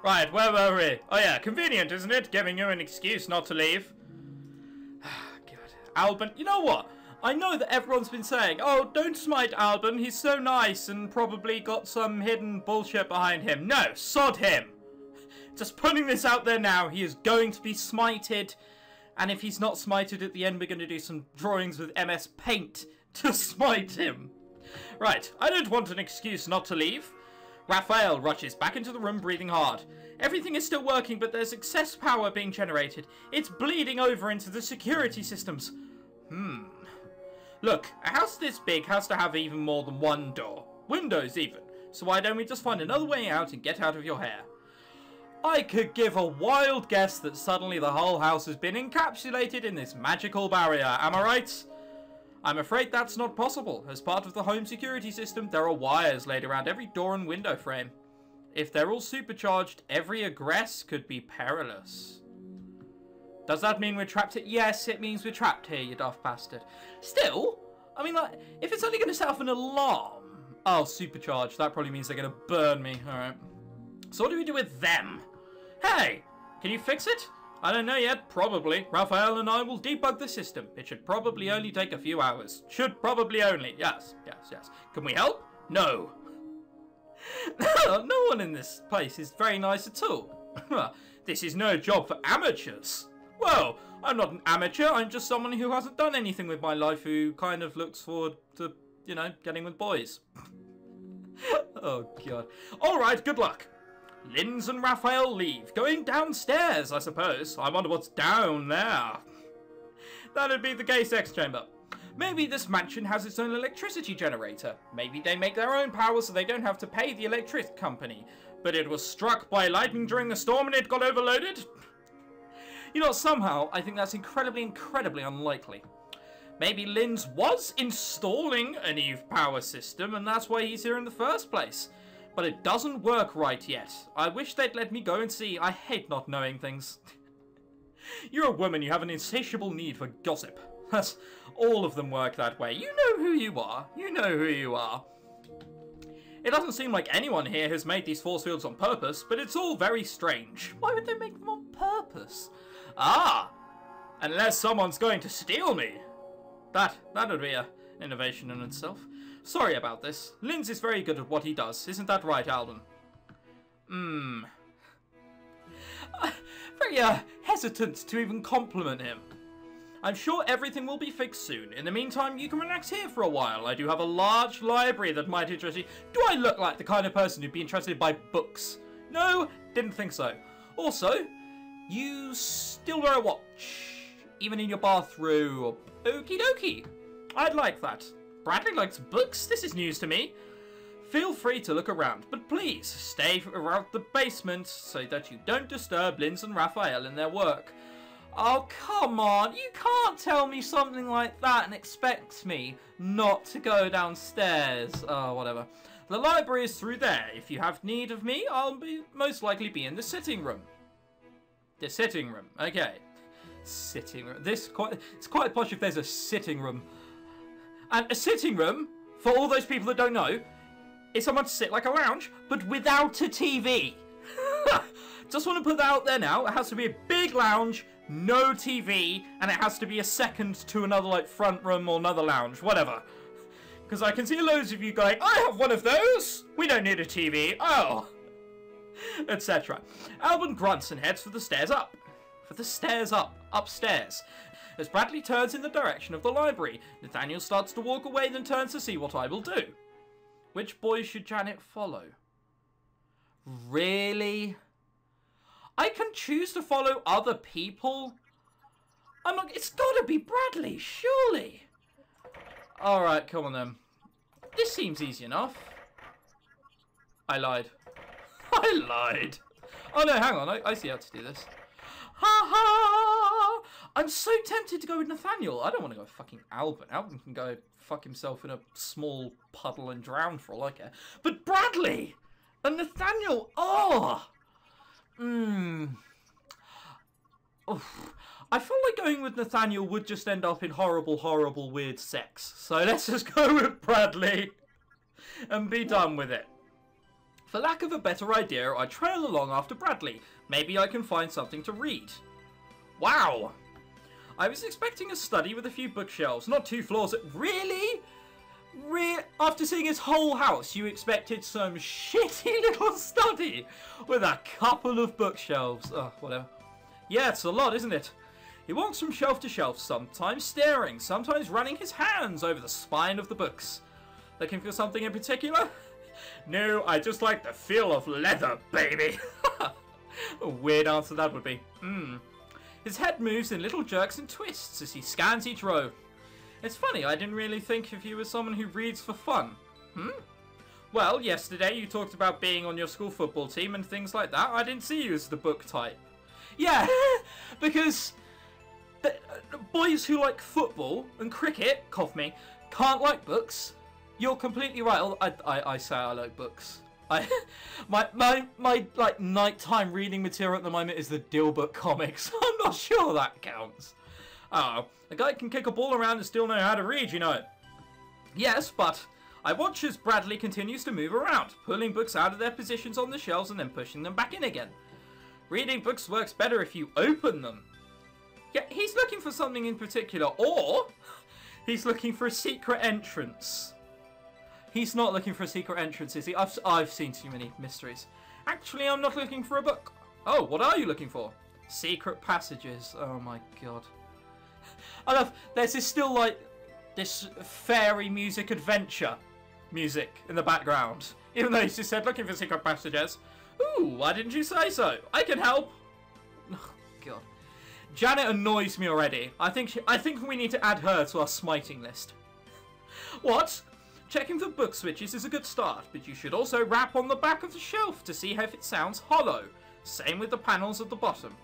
Right, where were we? Oh yeah, convenient, isn't it? Giving you an excuse not to leave. God. Albin, you know what? I know that everyone's been saying, oh, don't smite Albin, he's so nice and probably got some hidden bullshit behind him. No, sod him. Just putting this out there now, he is going to be smited. And if he's not smited at the end, we're going to do some drawings with MS Paint to smite him. Right, I don't want an excuse not to leave. Raphael rushes back into the room, breathing hard. Everything is still working, but there's excess power being generated. It's bleeding over into the security systems. Look, a house this big has to have even more than one door. Windows, even. So why don't we just find another way out and get out of your hair? I could give a wild guess that suddenly the whole house has been encapsulated in this magical barrier, am I right? I'm afraid that's not possible. As part of the home security system, there are wires laid around every door and window frame. If they're all supercharged, every egress could be perilous. Does that mean we're trapped here? Yes, it means we're trapped here, you daft bastard. Still, I mean, like, if it's only going to set off an alarm... Oh, supercharged. That probably means they're going to burn me. Alright. So what do we do with them? Hey, can you fix it? I don't know yet. Probably. Raphael and I will debug the system. It should probably only take a few hours. Should probably only. Yes, yes, yes. Can we help? No. No one in this place is very nice at all. This is no job for amateurs. Well, I'm not an amateur. I'm just someone who hasn't done anything with my life, who kind of looks forward to, you know, getting with boys. Oh, God. All right, good luck. Linz and Raphael leave, going downstairs, I suppose. I wonder what's down there. That'd be the gay sex chamber. Maybe this mansion has its own electricity generator. Maybe they make their own power so they don't have to pay the electric company. But it was struck by lightning during the storm and it got overloaded? You know, somehow, I think that's incredibly unlikely. Maybe Linz was installing an Eve power system and that's why he's here in the first place. But it doesn't work right yet. I wish they'd let me go and see. I hate not knowing things. You're a woman. You have an insatiable need for gossip. That's all of them work that way. You know who you are. You know who you are. It doesn't seem like anyone here has made these force fields on purpose, but it's all very strange. Why would they make them on purpose? Ah! Unless someone's going to steal me. That would be an innovation in itself. Sorry about this. Linz is very good at what he does. Isn't that right, Alden? Very hesitant to even compliment him. I'm sure everything will be fixed soon. In the meantime, you can relax here for a while. I do have a large library that might interest you. Do I look like the kind of person who'd be interested by books? No, didn't think so. Also, you still wear a watch, even in your bathroom. Okie dokie. I'd like that. Bradley likes books? This is news to me. Feel free to look around, but please stay around the basement so that you don't disturb Linz and Raphael in their work. Oh, come on. You can't tell me something like that and expect me not to go downstairs. Oh, whatever. The library is through there. If you have need of me, I'll most likely be in the sitting room. The sitting room. Okay. Sitting room. It's quite posh if there's a sitting room. And a sitting room, for all those people that don't know, is someone to sit like a lounge, but without a TV. Just want to put that out there now. It has to be a big lounge, no TV, and it has to be a second to another, like, front room or another lounge, whatever. Because I can see loads of you going, I have one of those! We don't need a TV. Oh! Etc. Albin grunts and heads for the stairs up. For the stairs up. Upstairs. As Bradley turns in the direction of the library, Nathaniel starts to walk away, then turns to see what I will do. Which boy should Janet follow? Really? I can choose to follow other people? I'm like, it's gotta be Bradley, surely. Alright, come on then. This seems easy enough. I lied. I lied. Oh no, hang on, I see how to do this. Ha ha! I'm so tempted to go with Nathaniel. I don't want to go with fucking Albin. Albin can go fuck himself in a small puddle and drown for all I care. But Bradley! And Nathaniel! Oh! Oof. I feel like going with Nathaniel would just end up in horrible, horrible, weird sex. So let's just go with Bradley and be done with it. For lack of a better idea, I trail along after Bradley. Maybe I can find something to read. Wow! I was expecting a study with a few bookshelves, not 2 floors. Really? After seeing his whole house, you expected some shitty little study with a couple of bookshelves. Oh, whatever. Yeah, it's a lot, isn't it? He walks from shelf to shelf, sometimes staring, sometimes running his hands over the spine of the books. Looking for something in particular? No, I just like the feel of leather, baby. A weird answer that would be. His head moves in little jerks and twists as he scans each row. It's funny, I didn't really think of you as someone who reads for fun. Well, yesterday you talked about being on your school football team and things like that. I didn't see you as the book type. Yeah, because boys who like football and cricket, cough me, can't like books. You're completely right. I say I like books. My like nighttime reading material at the moment is the Dilbert comics. I'm not sure that counts. Oh, a guy can kick a ball around and still know how to read, you know. Yes, but I watch as Bradley continues to move around, pulling books out of their positions on the shelves and then pushing them back in again. Reading books works better if you open them. Yeah, he's looking for something in particular, or he's looking for a secret entrance. He's not looking for a secret entrance, is he? I've seen too many mysteries. Actually, I'm not looking for a book. Oh, what are you looking for? Secret passages. Oh my god. I love, there's this still like, this fairy music adventure music in the background. Even though he's just said looking for secret passages. Ooh, why didn't you say so? I can help. Oh god. Janet annoys me already. I think we need to add her to our smiting list. What? Checking for book switches is a good start, but you should also rap on the back of the shelf to see if it sounds hollow. Same with the panels at the bottom.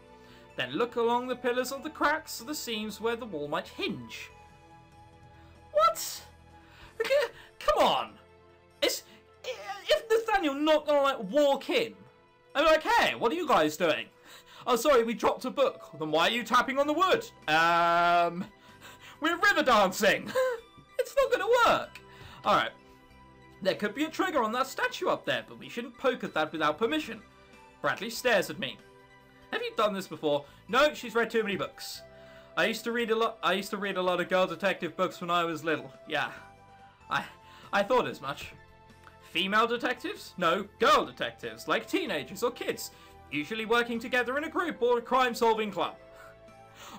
Then look along the pillars of the cracks or the seams where the wall might hinge. What? Come on! Is Nathaniel not gonna like walk in? I'm like, hey, what are you guys doing? Oh, sorry, we dropped a book. Then why are you tapping on the wood? We're river dancing. It's not gonna work. Alright. There could be a trigger on that statue up there, but we shouldn't poke at that without permission. Bradley stares at me. Have you done this before? No, she's read too many books. I used to read a lot of girl detective books when I was little. Yeah. I thought as much. Female detectives? No, girl detectives, like teenagers or kids, usually working together in a group or a crime-solving club.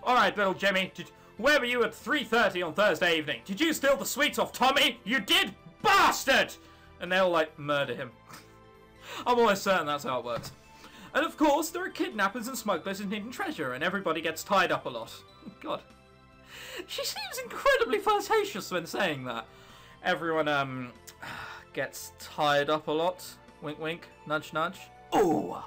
Alright, little Jimmy, where were you at 3:30 on Thursday evening? Did you steal the sweets off Tommy? You did? Bastard! And they'll, like, murder him. I'm almost certain that's how it works. And of course, there are kidnappers and smugglers and hidden treasure, and everybody gets tied up a lot. God. She seems incredibly flirtatious when saying that. Everyone, gets tied up a lot. Wink, wink. Nudge, nudge. Oh!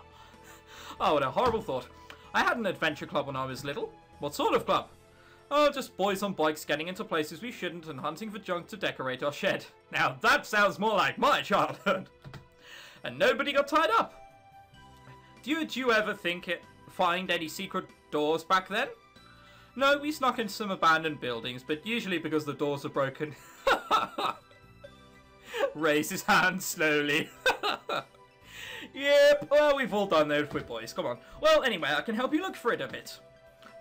Oh, what a horrible thought. I had an adventure club when I was little. What sort of club? Oh, just boys on bikes getting into places we shouldn't and hunting for junk to decorate our shed. Now that sounds more like my childhood. And nobody got tied up. Did you ever find any secret doors back then? No, we snuck into some abandoned buildings, but usually because the doors are broken. Raise his hand slowly. Yep, well, we've all done those with boys, come on. Well, anyway, I can help you look for it a bit.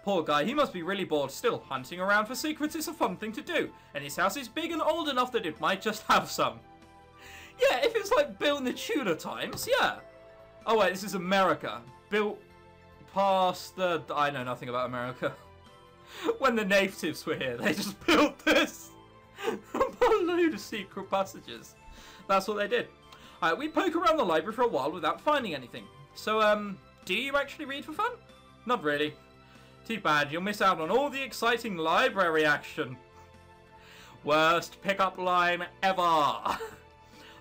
Poor guy, he must be really bored still. Hunting around for secrets is a fun thing to do, and his house is big and old enough that it might just have some. Yeah, if it's like built in the Tudor times, yeah. Oh wait, this is America. Built past the... I know nothing about America. When the natives were here, they just built this. A load of secret passages. That's what they did. Alright, we poke around the library for a while without finding anything. So, do you actually read for fun? Not really. Too bad, you'll miss out on all the exciting library action. Worst pickup line ever.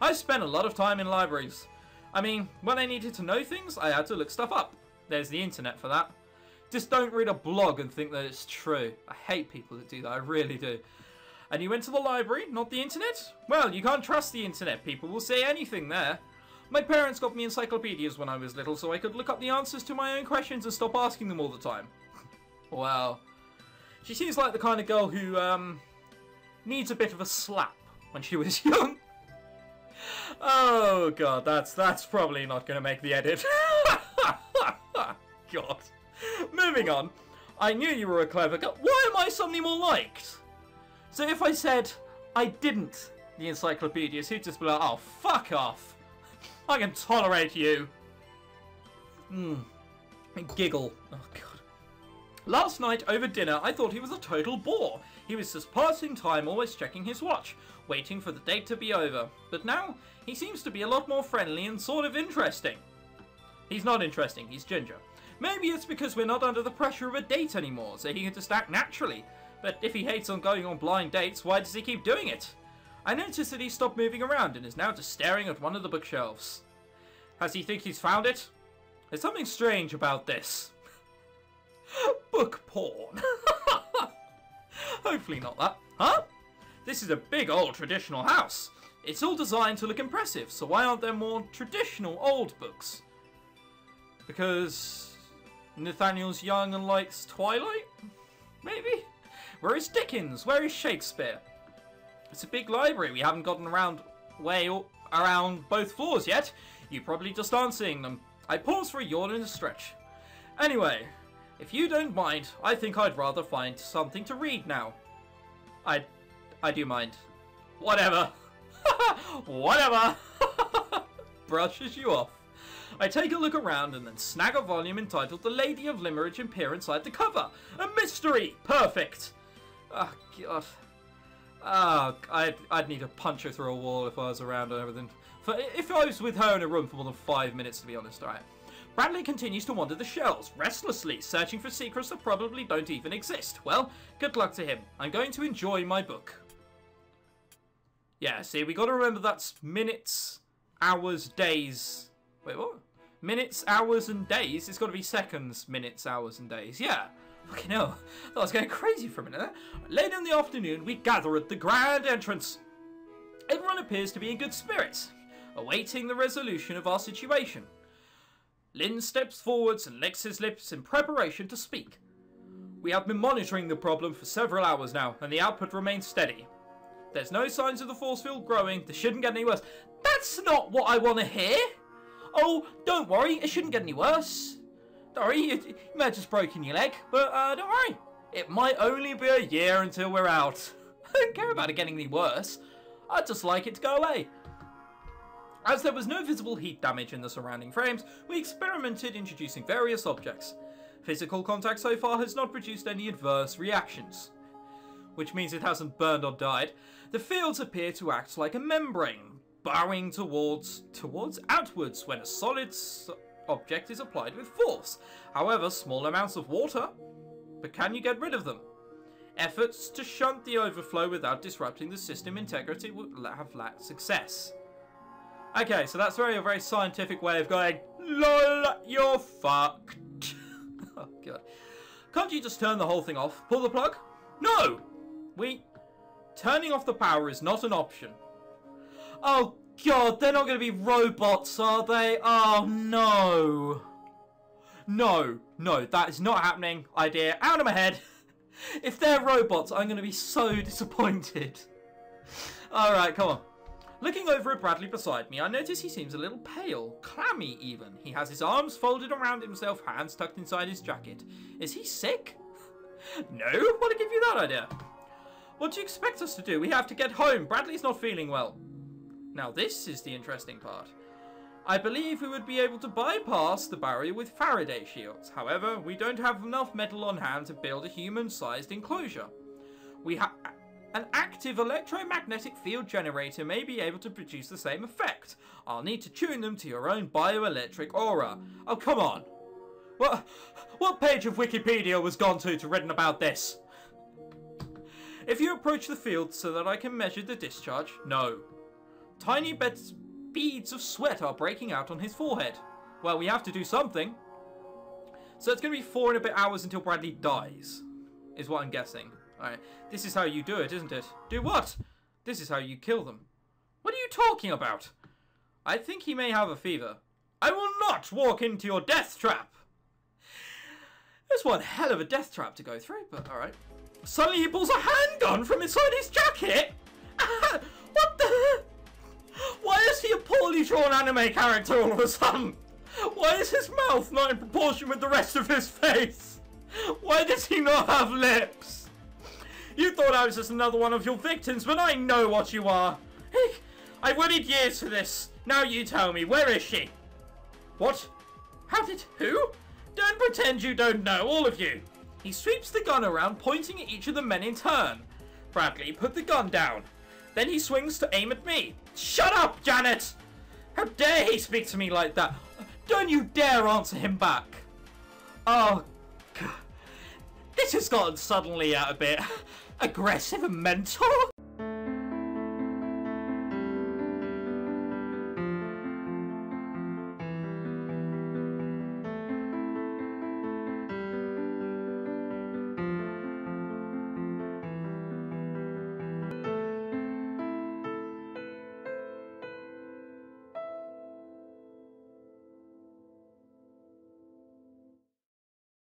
I spent a lot of time in libraries. I mean, when I needed to know things, I had to look stuff up. There's the internet for that. Just don't read a blog and think that it's true. I hate people that do that, I really do. And you went to the library, not the internet? Well, you can't trust the internet. People will say anything there. My parents got me encyclopedias when I was little so I could look up the answers to my own questions and stop asking them all the time. Wow. She seems like the kind of girl who, needs a bit of a slap when she was young. Oh god, that's probably not gonna make the edit. God. Moving on. I knew you were a clever guy. Why am I suddenly more liked? So if I said I didn't, the encyclopedias, he'd just be like, oh, fuck off. I can tolerate you. Giggle. Oh god. Last night over dinner, I thought he was a total bore. He was just passing time, always checking his watch, waiting for the date to be over. But now, he seems to be a lot more friendly and sort of interesting. He's not interesting, he's ginger. Maybe it's because we're not under the pressure of a date anymore, so he can just act naturally. But if he hates on going on blind dates, why does he keep doing it? I noticed that he stopped moving around and is now just staring at one of the bookshelves. Does he think he's found it? There's something strange about this. Book porn. Hopefully not that. Huh? This is a big old traditional house. It's all designed to look impressive, so why aren't there more traditional old books? Because Nathaniel's young and likes Twilight? Maybe? Where is Dickens? Where is Shakespeare? It's a big library. We haven't gotten around both floors yet. You probably just aren't seeing them. I pause for a yawn and a stretch. Anyway, if you don't mind, I think I'd rather find something to read now. I do mind. Whatever. Whatever. Brushes you off. I take a look around and then snag a volume entitled The Lady of Limerick and peer inside the cover. A mystery! Perfect! Oh, God. Oh, I'd need to punch her through a wall if I was around and everything. If I was with her in a room for more than 5 minutes, to be honest, alright. Bradley continues to wander the shelves, restlessly, searching for secrets that probably don't even exist. Well, good luck to him. I'm going to enjoy my book. Yeah, see, we got to remember that's minutes, hours, days. Wait, what? Minutes, hours, and days? It's got to be seconds, minutes, hours, and days. Yeah. Fucking hell. I thought I was going crazy for a minute there. Later in the afternoon, we gather at the grand entrance. Everyone appears to be in good spirits, awaiting the resolution of our situation. Lynn steps forwards and licks his lips in preparation to speak. We have been monitoring the problem for several hours now, and the output remains steady. There's no signs of the force field growing. This shouldn't get any worse. That's not what I want to hear. Oh, don't worry. It shouldn't get any worse. Don't worry. You may have just broken your leg, but don't worry. It might only be a year until we're out. I don't care about it getting any worse. I'd just like it to go away. As there was no visible heat damage in the surrounding frames, we experimented introducing various objects. Physical contact so far has not produced any adverse reactions, which means it hasn't burned or died. The fields appear to act like a membrane, bowing towards outwards when a solid object is applied with force. However, small amounts of water, but can you get rid of them? Efforts to shunt the overflow without disrupting the system integrity would have lacked success. Okay, so that's a very scientific way of going, LOL, you're fucked. Oh, God. Can't you just turn the whole thing off? Pull the plug? No! Turning off the power is not an option. Oh, God, they're not going to be robots, are they? Oh, no. No, that is not happening. Idea out of my head. If they're robots, I'm going to be so disappointed. Alright, come on. Looking over at Bradley beside me, I notice he seems a little pale, clammy even. He has his arms folded around himself, hands tucked inside his jacket. Is he sick? No? What give you that idea? What do you expect us to do? We have to get home. Bradley's not feeling well. Now this is the interesting part. I believe we would be able to bypass the barrier with Faraday shields. However, we don't have enough metal on hand to build a human-sized enclosure. An active electromagnetic field generator may be able to produce the same effect. I'll need to tune them to your own bioelectric aura. Oh, come on. What page of Wikipedia was gone to written about this? If you approach the field so that I can measure the discharge, no. Tiny beads of sweat are breaking out on his forehead. Well, we have to do something. So it's going to be 4 and a bit hours until Bradley dies, is what I'm guessing. Alright, this is how you do it, isn't it? Do what? This is how you kill them. What are you talking about? I think he may have a fever. I will not walk into your death trap. That's one hell of a death trap to go through, but alright. Suddenly he pulls a handgun from inside his jacket? What the? Why Why is he a poorly drawn anime character all of a sudden? Why is his mouth not in proportion with the rest of his face? Why does he not have lips? You thought I was just another one of your victims, but I know what you are. I've waited years for this. Now you tell me, where is she? What? How did who? Don't pretend you don't know, all of you. He sweeps the gun around, pointing at each of the men in turn. Bradley put the gun down. Then he swings to aim at me. Shut up, Janet! How dare he speak to me like that? Don't you dare answer him back. Oh, God. This has gotten suddenly a bit aggressive and mental.